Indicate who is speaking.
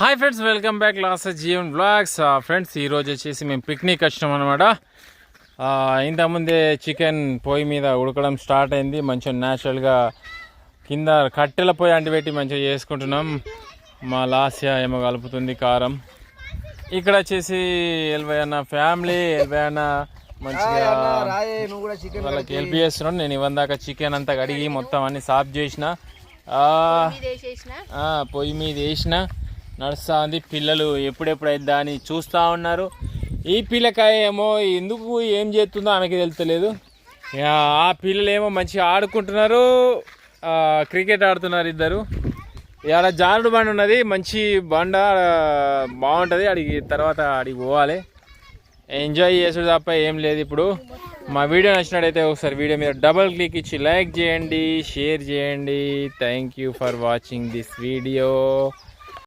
Speaker 1: Hi friends, welcome back last Jeevan blogs. Friends, ఈరోజు వచ్చేసి మేము పిక్నిక్ వచ్చినాం అనమాట. ఇంతకుముందే చికెన్ పొయ్యి మీద ఉడకడం స్టార్ట్ అయింది. మంచిగా న్యాచురల్గా కింద కట్టెల పొయ్యి అంటిపెట్టి మంచిగా చేసుకుంటున్నాం. మా లాస్య ఏమో కలుపుతుంది కారం. ఇక్కడ వచ్చేసి ఎల్వైనా ఫ్యామిలీ మంచిగా వాళ్ళకి హెల్ప్ చేస్తున్నాడు. నేను ఇవ్వందాక చికెన్ అంతా కడిగి మొత్తం అన్ని సాఫ్ చేసిన, పొయ్యి మీద వేసిన నడుస్తూ ఉంది. పిల్లలు ఎప్పుడెప్పుడు అయిద్దా అని చూస్తూ ఉన్నారు. ఈ పిల్లకాయ ఏమో ఎందుకు ఏం చేస్తుందో ఆమెకి తెలుస్తలేదు. ఆ పిల్లలు ఏమో మంచిగా ఆడుకుంటున్నారు, క్రికెట్ ఆడుతున్నారు ఇద్దరు. ఇవాళ జారుడు బండి ఉన్నది, మంచి బండ, బాగుంటుంది. తర్వాత అడిగి పోవాలి, ఎంజాయ్ చేసుడు తప్ప ఏం లేదు. ఇప్పుడు మా వీడియో నచ్చినట్టయితే ఒకసారి వీడియో మీద డబుల్ క్లిక్ ఇచ్చి లైక్ చేయండి, షేర్ చేయండి. Thank you for watching this video.